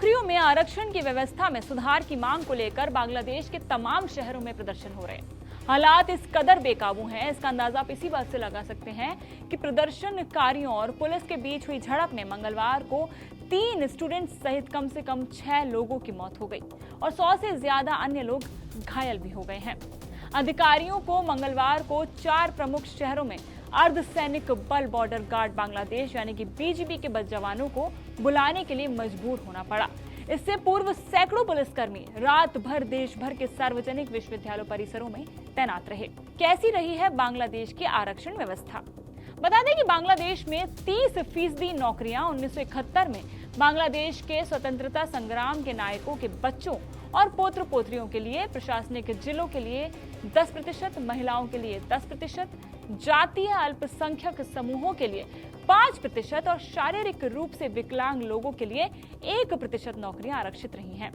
नौकरियों में आरक्षण की व्यवस्था में सुधार की मांग को लेकर बांग्लादेश के तमाम शहरों में प्रदर्शन हो रहे हैं। हालात इस कदर बेकाबू हैं, इसका अंदाजा आप इसी बात से लगा सकते हैं कि प्रदर्शनकारियों और पुलिस के बीच हुई झड़प में मंगलवार को 3 स्टूडेंट्स सहित कम से कम 6 लोगों की मौत हो गई और 100 से ज्यादा अन्य लोग घायल भी हो गए हैं। अधिकारियों को मंगलवार को 4 प्रमुख शहरों में अर्धसैनिक बल बॉर्डर गार्ड बांग्लादेश यानी कि बीजीबी के जवानों को बुलाने के लिए मजबूर होना पड़ा। इससे पूर्व सैकड़ों पुलिसकर्मी रात भर देश भर के सार्वजनिक विश्वविद्यालय परिसरों में तैनात रहे। कैसी रही है बांग्लादेश की आरक्षण व्यवस्था? बता दें कि बांग्लादेश में 30% नौकरियां 1971 में बांग्लादेश के स्वतंत्रता संग्राम के नायकों के बच्चों और पोत्र पोत्रियों के लिए, प्रशासनिक जिलों के लिए 10%, महिलाओं के लिए 10%, जातीय अल्पसंख्यक समूहों के लिए 5% और शारीरिक रूप से विकलांग लोगों के लिए 1% नौकरियां आरक्षित रही हैं।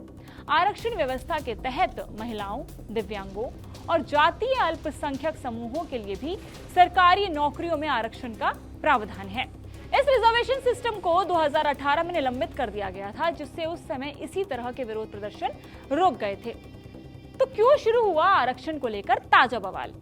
आरक्षण व्यवस्था के तहत महिलाओं, दिव्यांगों और जातीय अल्पसंख्यक समूहों के लिए भी सरकारी नौकरियों में आरक्षण का प्रावधान है। इस रिजर्वेशन सिस्टम को 2018 में निलंबित कर दिया गया था, जिससे उस समय इसी तरह के विरोध प्रदर्शन रुक गए थे। तो क्यों शुरू हुआ आरक्षण को लेकर ताजा बवाल?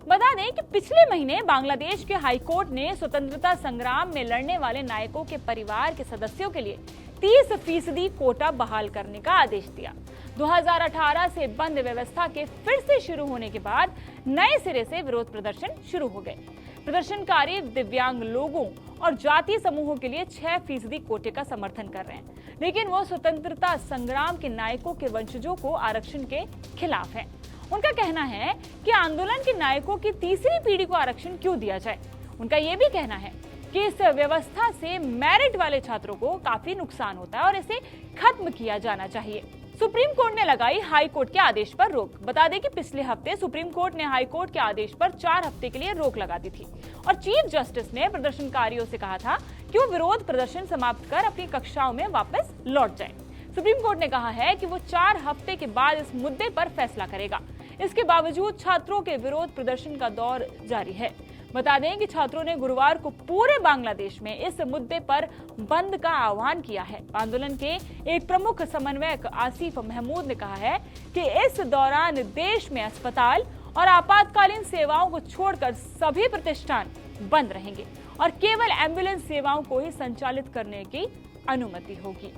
बता दें कि पिछले महीने बांग्लादेश के हाईकोर्ट ने स्वतंत्रता संग्राम में लड़ने वाले नायकों के परिवार के सदस्यों के लिए 30% कोटा बहाल करने का आदेश दिया। 2018 से बंद व्यवस्था के फिर से शुरू होने के बाद नए सिरे से विरोध प्रदर्शन शुरू हो गए। प्रदर्शनकारी दिव्यांग लोगों और जातीय समूहों के लिए 6% कोटे का समर्थन कर रहे हैं, लेकिन वो स्वतंत्रता संग्राम के नायकों के वंशजों को आरक्षण के खिलाफ है। उनका कहना है कि आंदोलन के नायकों की तीसरी पीढ़ी को आरक्षण क्यों दिया जाए। उनका यह भी कहना है कि इस व्यवस्था से मेरिट वाले छात्रों को काफी नुकसान होता है और इसे खत्म किया जाना चाहिए। सुप्रीम कोर्ट ने लगाई हाई कोर्ट के आदेश पर रोक। बता दें कि पिछले हफ्ते सुप्रीम कोर्ट ने हाई कोर्ट के आदेश पर 4 हफ्ते के लिए रोक लगा दी थी और चीफ जस्टिस ने प्रदर्शनकारियों से कहा था कि वो विरोध प्रदर्शन समाप्त कर अपनी कक्षाओं में वापस लौट जाएं। सुप्रीम कोर्ट ने कहा है कि वो 4 हफ्ते के बाद इस मुद्दे पर फैसला करेगा। इसके बावजूद छात्रों के विरोध प्रदर्शन का दौर जारी है। बता दें कि छात्रों ने गुरुवार को पूरे बांग्लादेश में इस मुद्दे पर बंद का आह्वान किया है। आंदोलन के एक प्रमुख समन्वयक आसिफ महमूद ने कहा है कि इस दौरान देश में अस्पताल और आपातकालीन सेवाओं को छोड़कर सभी प्रतिष्ठान बंद रहेंगे और केवल एम्बुलेंस सेवाओं को ही संचालित करने की अनुमति होगी।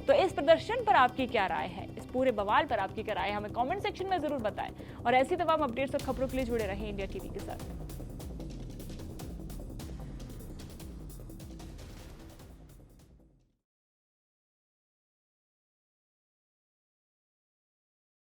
तो इस प्रदर्शन पर आपकी क्या राय है? इस पूरे बवाल पर आपकी क्या राय है? हमें कमेंट सेक्शन में जरूर बताएं और ऐसी तमाम अपडेट्स और खबरों के लिए जुड़े रहें इंडिया टीवी के साथ।